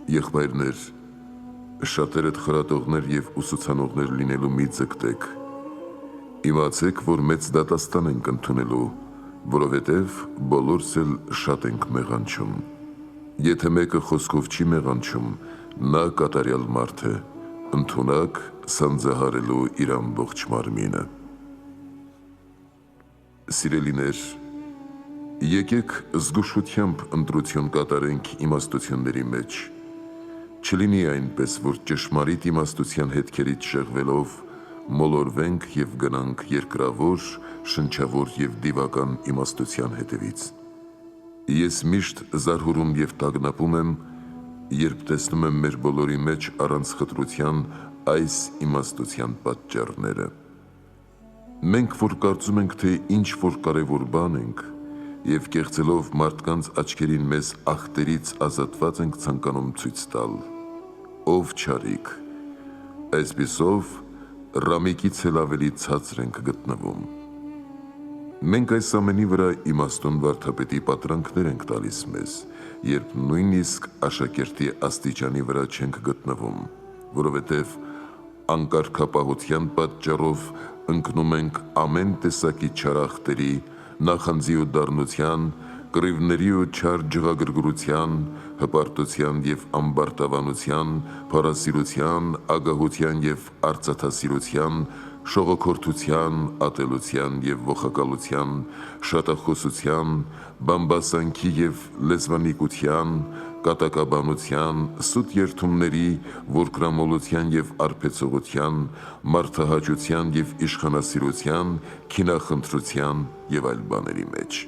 Եղբայրներ, շատերդ խրատողներ և ուսուցանողներ լինելու մի ձգտեք, իմացեք, որ մեծ դատաստան ենք ընդունելու, որովհետև բոլորս էլ շատ ենք մեղանչում։ Եթե մեկը խոսքով չի մեղանչում, նա կատարյալ մարդ է, ընդունակ սանձահարելու իր ամբողջ մարմինը։ Սիրելիներ, եկեք զգուշությամբ ընտրություն կատարենք իմաստությունների մեջ, չլինի այնպես, որ ճշմարիտ իմաստության հետքերից շեղվելով մոլորվենք և գնանք երկրավոր, շնչավոր և դիվական իմաստության հետևից։ Ես միշտ զարհուրում և տագնապում եմ, երբ տեսնում եմ մեր բոլորի մեջ առանց խտրության այս իմաստության պատճառները։ Մենք, որ կարծում ենք, թե ինչ-որ կարևոր բան ենք և կեղծելով մարդկանց աչքերին մեզ ախտերից ազատված ենք ցանկանում ցույց տալ, ով չարիք, այսպիսով ռամիկից էլ ավելի ցածր ենք գտնվում։ Մենք այս ամենի վրա իմաստուն վարդապետի պատրանքներ ենք տալիս մեզ, երբ նույնիսկ աշակերտի աստիճանի վրա չենք գտնվում, որովհետև անկարգապահության պատճառով ընկնում ենք ամեն տեսակի չար ախտերի, նախանձի ու դառնության, կռիվների ու չար ջղագրգռության, հպարտության և ամբարտավանության, փառասիրության, ագահության և արծաթասիրության, շողոքորթության, ատելության և ոխակալության, շատախոսության, բամբասանքի և լեզվանիկության, կատակաբանության, սուտ երդումների, որկրամոլության և արբեցողության, մարդահաճության և իշխանասիրության, քինախնդրության և այլ բաների մեջ։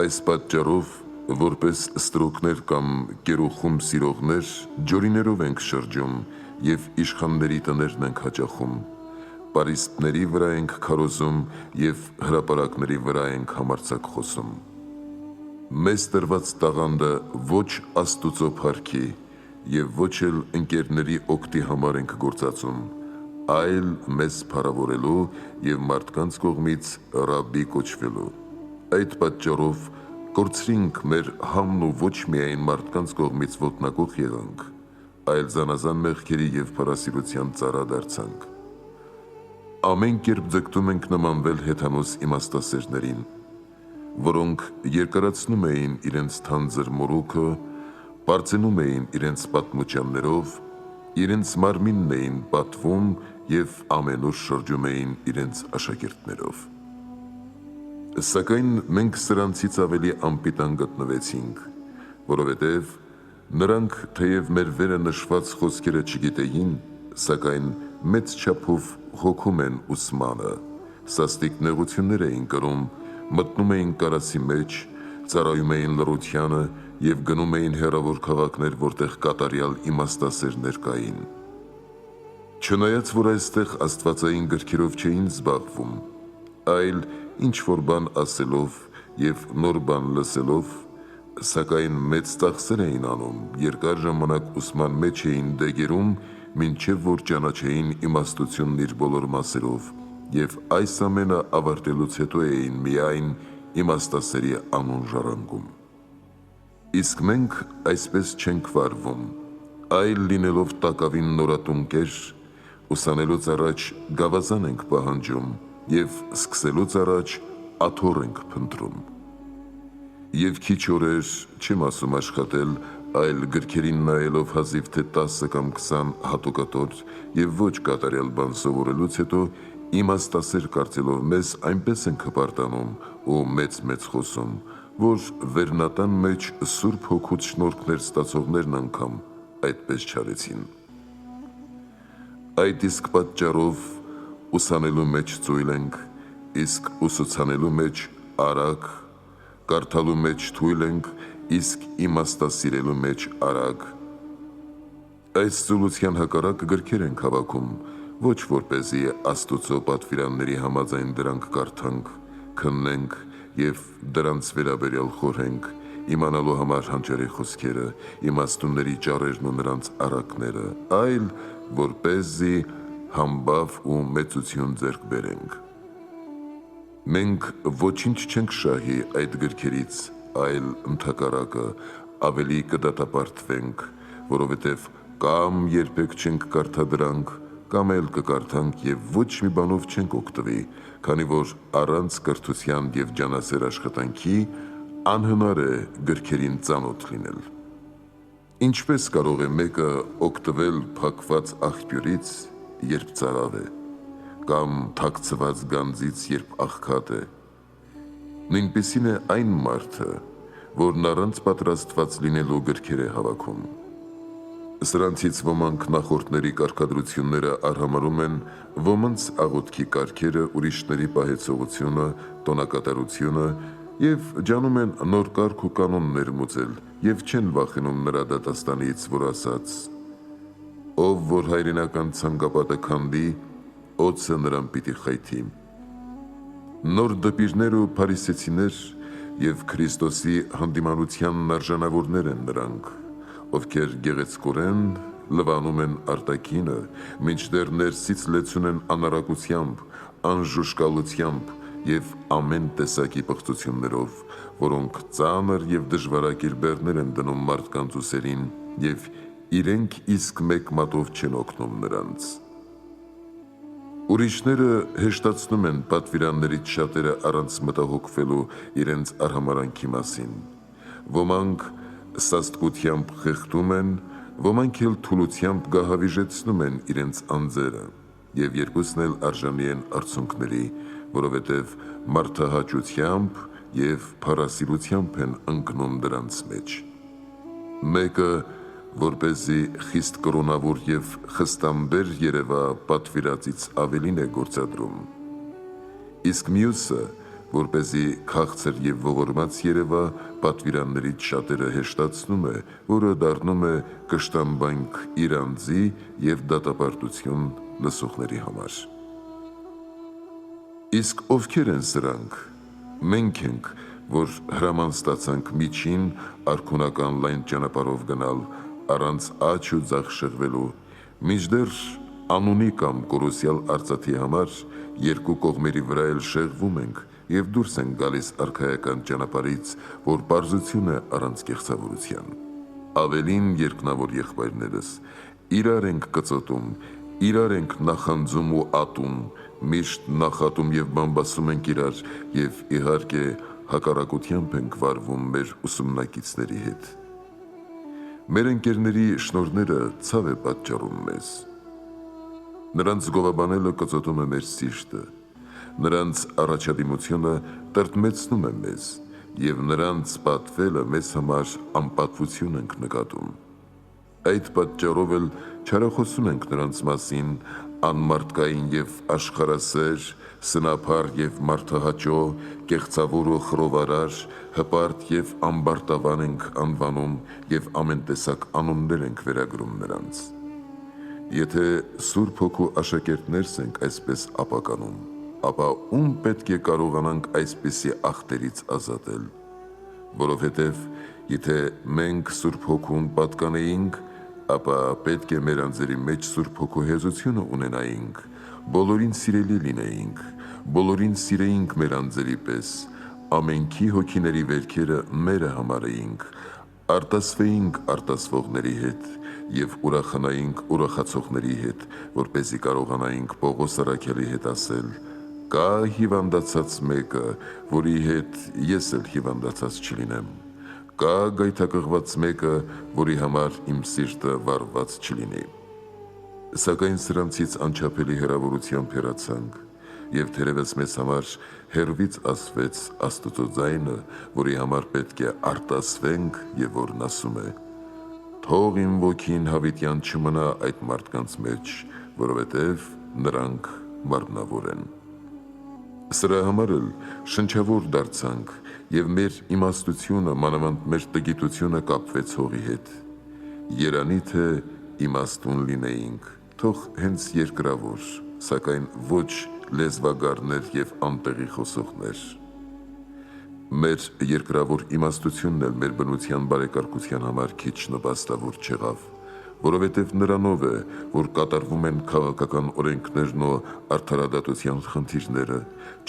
Այս պատճառով, որպես ստրուկներ կամ կերուխում սիրողներ, ջորիներով ենք շրջում և իշխանների տներն ենք հաճախում, պարիսպների վրա ենք քարոզում և հրապարակների վրա ենք համարձակ խոսում։ Մեզ տրված տաղանդը ոչ Աստուծո փառքի և ոչ էլ ընկերների օգտի համար ենք գործածում, այլ մեզ փառավորելու և մարդկանց կողմից ռաբբի կոչվելու։ Այդ պատճառով կորցրինք մեր համն ու ոչ միայն մարդկանց կողմից ոտնակոխ եղանք, այլ զանազան մեղքերի և փառասիրության ծառա դարձանք։ Ամեն կերպ ձգտում ենք նմանվել հեթանոս իմաստասերներին, որոնք երկարացնում էին իրենց թանձր մորուքը, պարծենում էին իրենց պատմուճաններով, իրենց մարմինն էին պատվում և ամենուր շրջում էին իրենց աշակերտներով։ Սակայն մենք սրանցից ավելի անպիտան գտնվեցինք, որովհետև նրանք, թեև մեր վերը նշված խոսքերը չգիտեին, սակայն մեծ չափով հոգում են ուսմանը, սաստիկ նեղություններ էին կրում, մտնում էին կարասի մեջ, ծառայում էին լռությանը և գնում էին հեռավոր քաղաքներ, որտեղ կատարյալ իմաստասերներ կային։ Չնայած, որ այստեղ աստվածային գրքերով չէին զբաղվում, այլ ինչ-որ բան ասելով և նոր բան լսելով, սակայն մեծ ծախսեր էին անում, երկար ժամանակ ուսման մեջ էին դեգերում, մինչև որ ճանաչեին իմաստությունն իր բոլոր մասերով և այս ամենը ավարտելուց հետո էին միայն իմաստասերի անուն ժառանգում։ Իսկ մենք այսպես չենք վարվում, այլ լինելով տակավին նորատունկեր, ուսանելուց առաջ գավազան ենք պահանջում և սկսելուց առաջ աթոռ ենք փնտրում։ Եվ քիչ օրեր, չեմ ասում աշխատել, այլ գրքերին նայելով հազիվ թե 10 կամ 20 հատուկատոր և ոչ կատարյալ բան սովորելուց հետո իմաստասեր կարծելով մեզ այնպես ենք հպարտանում ու մեծ խոսում, որ վերնատան մեջ Սուրբ Հոգուց շնորհքներ ստացողներն անգամ այդպես չարեցին։ Այդ իսկ պատճառով ուսանելու մեջ ծույլ ենք, իսկ ուսուցանելու մեջ արագ, կարդալու մեջ թույլ ենք, իսկ իմաստասիրելու մեջ արագ։ Այս ծուլության հակառակ գրքեր ենք հավաքում, ոչ որպեսզի Աստուծո պատվիրանների համաձայն դրանք կարդանք, քննենք և դրանց վերաբերյալ խորհենք, իմանալու համար հանճարի խոսքերը, իմաստունների ճառերն ու նրանց առակները, այլ որպեսզի համբավ ու մեծություն ձեռք բերենք։ Մենք ոչինչ չենք շահի այդ գրքերից, այլ ընդհակառակը ավելի կդատապարտվենք որովհետև կամ երբեք չենք կարդա դրանք, կամ էլ կկարդանք և ոչ մի բանով չենք օգտվի, քանի որ առանց կրթության և ջանասեր աշխատանքի անհնար է գրքերին ծանոթ լինել։ Ինչպես կարող է մեկը օգտվել փակված աղբյուրից, երբ ծարավ է, կամ թաքցված գանձից, երբ աղքատ է։ Նույնպիսին է այն մարդը, որն առանց պատրաստված լինելու գրքեր է հավաքում։ Սրանցից ոմանք նախորդների կարգադրությունները արհամարհում են ոմանց աղոթքի կարգերը, ուրիշների պահեցողությունը, տոնակատարությունը և ջանում են նոր կարգ ու կանոններ մուծել և չեն վախենում նրա դատաստանից, որ ասաց. «Ով որ հայրենական ցանկապատը քանդի, օձը նրան պիտի խայթի»։ Նոր դպիրներ ու փարիսեցիներ և Քրիստոսի հանդիմանությանն արժանավորներ են նրանք, ովքեր գեղեցկորեն լվանում են արտաքինը, մինչդեռ ներսից լեցուն են անառակությամբ, անժուշկալությամբ և ամեն տեսակի պղծություններով, որոնք ծանր և դժվարակիր բեռներ են դնում մարդկանց ուսերին և իրենք իսկ մեկ մատով չեն օգնում նրանց։ Ուրիշները հեշտացնում են պատվիրաններից շատերը առանց մտահոգվելու իրենց արհամարհանքի մասին։ Ոմանք սաստկությամբ խեղդում են, ոմանք էլ թուլությամբ գահավիժեցնում են իրենց անձերը, և երկուսն էլ արժանի են արցունքների, որովհետև մարդահաճությամբ և փառասիրությամբ են ընկնում դրանց մեջ։ Մեկը, որպեսզի խիստ կրոնավոր և խստամբեր երևա, պատվիրածից ավելին է գործադրում, իսկ մյուսը, որպեսզի քաղցր և ողորմած երևա, պատվիրաններից շատերը հեշտացնում է, որը դառնում է կշտամբանք իր անձի և դատապարտություն լսողների համար։ Իսկ ովքեր են սրանք։ Մենք ենք, որ հրաման ստացանք միջին արքունական լայն ճանապարհով գնալ, առանց աջ ու ձախ շեղվելու, մինչդեռ անունի կամ կորուսյալ արծաթի համար երկու կողմերի վրա էլ շեղվում ենք և դուրս ենք գալիս արքայական ճանապարհից, որ պարզություն է առանց կեղծավորության։ Ավելին, երկնավոր եղբայրներս, իրար ենք կծոտում, իրար ենք նախանձում ու ատում, միշտ նախատում և բամբասում ենք իրար և իհարկե հակառակությամբ ենք վարվում մեր ուսումնակիցների հետ։ Մեր ընկերների շնորհները ցավ է պատճառում մեզ։ Նրանց գովաբանելը կծոտում է մեր սիրտը, նրանց առաջադիմությունը տրտմեցնում է մեզ, և նրանց պատվելը մեզ համար անպատվություն ենք նկատում։ Այդ պատճառով էլ չարախոսում ենք նրանց մասին, անմարդկային և աշխարհասեր, սնափառ և մարդահաճո, կեղծավոր ու խռովարար, հպարտ և ամբարտավան ենք անվանում և ամեն տեսակ անուններ ենք վերագրում նրանց։ Եթե Սուրբ Հոգու աշակերտներս ենք այսպես ապականում, ապա ում պետք է կարողանանք այսպիսի ախտերից ազատել, որովհետև եթե մենք Սուրբ Հոգուն պատկանեինք, ապա պետք է մեր անձերի մեջ Սուրբ Հոգու հեզությունը ունենայինք, բոլորին սիրելի լինեինք, բոլորին սիրեինք մեր անձերի պես, ամենքի հոգիների վերքերը մերը համարեինք, արտասվեինք արտասվողների հետ և ուրախանայինք ուրախացողների հետ, որպեսզի կարողանայինք Պողոս առաքյալի հետ ասել. «Կա հիվանդացած մեկը, որի հետ ես էլ հիվանդացած չլինեմ, կա գայթակղված մեկը, որի համար իմ սիրտը վառված չլինի»։ Սակայն սրանցից անչափելի հեռավորությամբ հեռացանք, և թերևս մեզ համար հեռվից ասվեց Աստծո ձայնը, որի համար պետք է արտասվենք և որն ասում է. «Թող իմ ոգին հավիտյան չմնա այդ մարդկանց մեջ, որովհետև նրանք մարմնավոր են»։ Սրա համար էլ շնչավոր դարձանք, և մեր իմաստությունը, մանավանդ մեր տգիտությունը կապվեց հողի հետ։ Երանի թե իմաստուն լինեինք, թող հենց երկրավոր, սակայն ոչ լեզվագառներ և անտեղի խոսողներ։ Մեր երկրավոր իմաստությունն էլ մեր բնության բարեկարգության համար քիչ նպաստավոր չեղավ, որովհետև նրանով է, որ կատարվում են քաղաքական օրենքներն ու արդարադատության խնդիրները,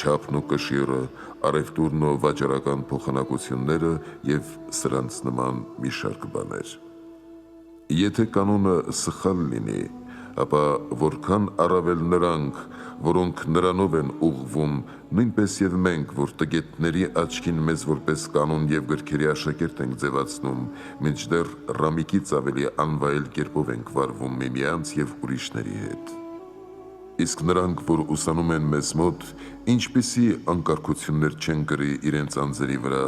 չափն ու կշիռը, առևտուրն ու վաճառական փոխանակությունները և սրանց նման մի շարք բաներ։ Եթե կանոնը սխալ լինի, ապա որքան առավել նրանք, որոնք նրանով են ուղղվում, նույնպես եւ մենք, որ տգետների աչքին մեզ որպես կանոն եւ գրքերի աշակերտ ենք ձևացնում, մինչդեռ ռամիկից ավելի անվայել կերպով ենք վարվում միմյանց եւ ուրիշների հետ։ Իսկ նրանք, որ ուսանում են մեզ մոտ, ինչպիսի անկարգություններ չեն կրի իրենց անձերի վրա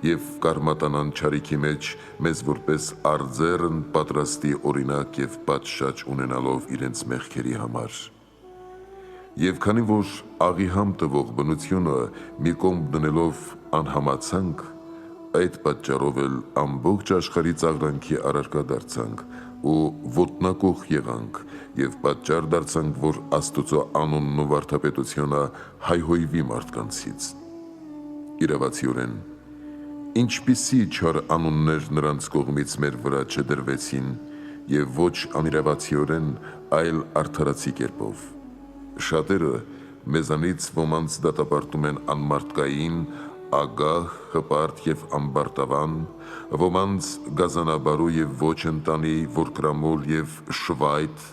եւ կարմատանան չարիքի մեջ մեզ որպես արձեռն պատրաստի օրինակ եւ պատշաճ ունենալով իրենց մեղքերի համար։ Եվ քանի որ աղի համ տվող բնությունը մի կողմ դնելով անհամացանք, այդ պատճառով էլ ամբողջ աշխարհի ծաղրանքի առարկա դարձանք ու ոտնակող եղանք եւ պատճառ դարձանք, որ Աստծո անունն ու վարդապետությունը հայհոյվի մարդկանցից։ Իրավացիորեն, ինչպիսի չար անուններ նրանց կողմից մեր վրա չդրվեցին եւ ոչ անիրավացիորեն, այլ արդարացի կերպով։ Շատերը մեզանից ոմանց դատապարտում են անմարդկային, ագահ, հպարտ եւ ամբարտավան, ոմանց գազանաբարու եւ ոչ ընտանի, որկրամոլ եւ շվայտ,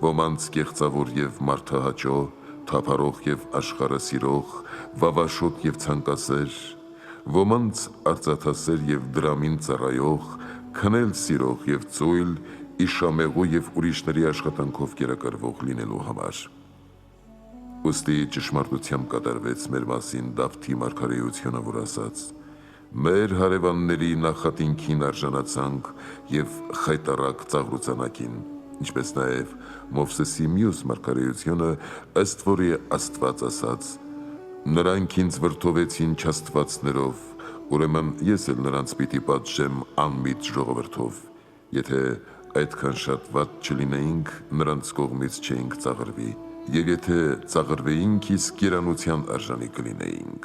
ոմանց կեղծավոր եւ մարդահաճո, թափառող եւ աշխարհասիրող, վավաշոտ եւ ցանկասեր, ոմանց արծաթասեր եւ դրամին ծառայող, քնել սիրող եւ ծույլ, իշամեղու եւ ուրիշների աշխատանքով կերակրվող լինելու համար։ Ուստի ճշմարտությամբ կատարվեց մեր մասին Դավթի մարգարեությունը, որ ասաց. մեր հարևանների նախատինքին արժանացանք եւ խայտառակ ծաղրուցանակին, ինչպես նաեւ Մովսեսի մյուս մարգարեությունը, ըստ որի Աստված ասաց. նրանք ինձ վրդովեցին չաստվածներով, ուրեմն ես էլ նրանց պիտի պատժեմ անմիտ ժողովրդով, եթե այդքան շատ վատ չլինեինք, նրանց կողմից չէինք ծաղրվի, եւ եթե ծաղրվեինք, իսկ երանության արժանի կլինեինք։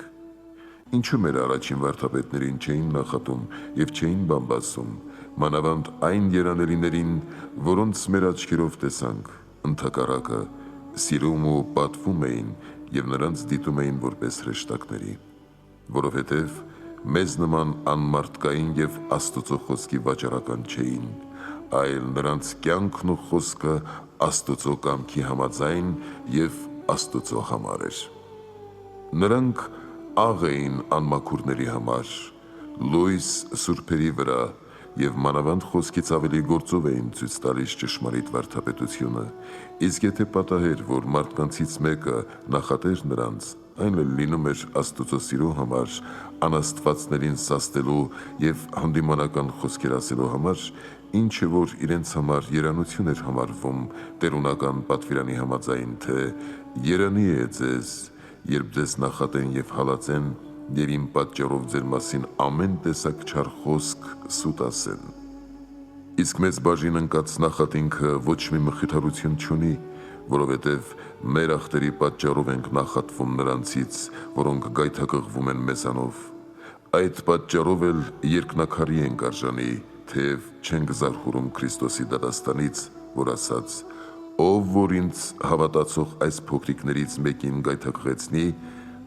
Ինչու մեր առաջին վարդապետներին չէին նախատում եւ չէին բամբասում, մանավանդ այն երանելիներին, որոնց մեր աչքերով տեսանք, ընդհակառակը սիրում ու պատվում էին եւ նրանց դիտում էին որպես հրեշտակների, որովհետեւ մեզ նման անմարդկային եւ Աստծո խոսքի վաճառական չէին, այլ նրանց կյանքն ու խոսքը Աստծո կամքի համաձայն եւ Աստծո համար էր։ Նրանք աղ էին անմաքուրների համար, լույս սուրբերի վրա եւ մանավանդ խոսքից ավելի գործով էին ցույց տալիս ճշմարիտ վարդապետությունը, իսկ եթե պատահեր, որ մարդկանցից մեկը նախատեր նրանց, այն էլ լինում էր Աստծո սիրո համար, անաստվածներին սաստելու եւ հանդիմանական խոսքեր ասելու համար, ինչը որ իրենց համար երանություն էր համարվում տերունական պատվիրանի համաձայն, թե երանի է ձեզ, երբ ձեզ նախատեն եւ հալածեն եւ իմ պատճառով ձեր մասին ամեն տեսակ չար խոսք սուտ ասեն։ Իսկ մեծ բաժին ընկած նախատինքը ոչ մի մխիթարություն չունի, որովհետև մեր ախտերի պատճառով ենք նախատվում նրանցից, որոնք գայթակղվում են մեզանով։ Այդ պատճառով էլ երկնակարի ենք արժանի, թեև չենք զարհուրում Քրիստոսի դատաստանից, որ ասաց. ով որ ինձ հավատացող այս փոքրիկներից մեկին գայթակղեցնի,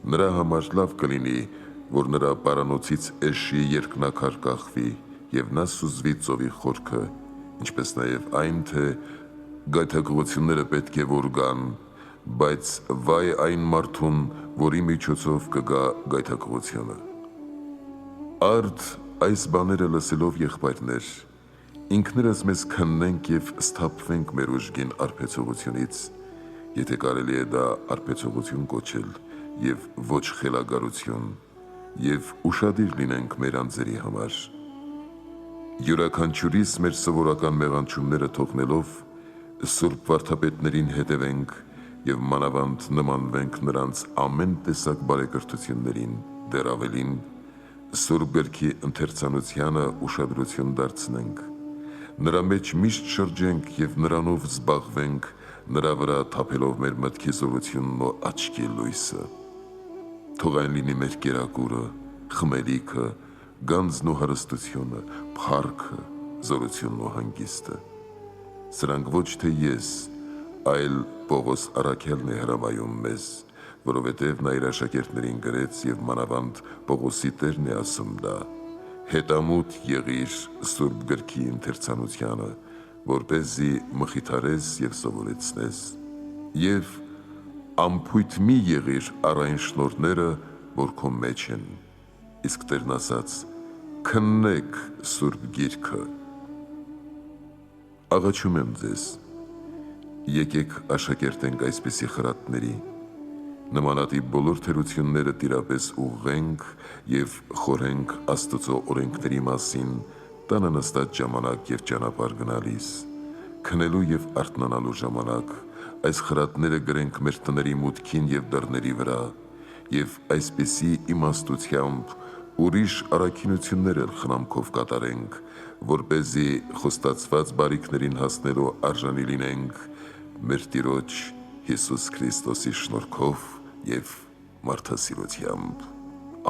նրա համար լավ կլինի, որ նրա պարանոցից էշի երկնակար կախվի եւ նա սուզվի ծովի խորքը, ինչպես նաեւ այն, թե գայթակղությունները պետք է որ գան, բայց վայ այն մարդուն, որի միջոցով կգա գայթակղությունը։ Արդ այս բաները լսելով եղբայրներ, ինքներս մեզ քննենք եւ սթափվենք մեր ուժգին արբեցողությունից, եթե կարելի է դա արբեցողություն կոչել եւ ոչ խելագարություն, եւ ուշադիր լինենք մեր անձերի համար։ Յուրաքանչյուրիս մեր սովորական մեղանչումները թողնելով, սուրբ վարդապետներին հետևենք եւ մանավանդ նմանվենք նրանց ամեն տեսակ բարեկրթություններին, դեռ ավելին Սուրբ գրքի ընթերցանությանը ուշադրություն դարձնենք, նրա մեջ միշտ շրջենք եւ նրանով զբաղվենք, նրա վրա թափելով մեր մտքի զորությունն ու աչքի լույսը։ Թող այն լինի մեր կերակուրը, խմելիքը, գանձն ու հարստությունը, փառքը, զորությունն ու հանգիստը։ Սրանք ոչ թե ես, այլ Պողոս առաքյալն է հրամայում մեզ, որովհետև նա իր աշակերտներին գրեց եւ մանավանդ Պողոսի տերն է ասում դա. հետամուտ եղիր Սուրբ գրքի ընթերցանությանը, որպեսզի մխիթարես և սովորեցնես, և ամփույթ մի եղիր առ այն շնորհները, որ քո մեջ են, իսկ Տերն ասաց. քննեք Սուրբ Գիրքը։ Աղաչում եմ ձեզ, եկեք աշակերտենք այսպիսի խրատների, նմանատիպ բոլոր թերությունները տիրապես ուղղենք և խորհենք Աստծո օրենքների մասին տանը նստած ժամանակ և ճանապարհ գնալիս, քնելու և արթնանալու ժամանակ, այս խրատները գրենք մեր տների մուտքին և դռների վրա, և այսպիսի իմաստությամբ ուրիշ առաքինություններ էլ խնամքով կատարենք, որպեսզի խոստացված բարիքներին հասնելու արժանի լինենք մեր Տիրոջ Հիսուս Քրիստոսի շնորհքով և մարդասիրությամբ։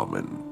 Ամեն։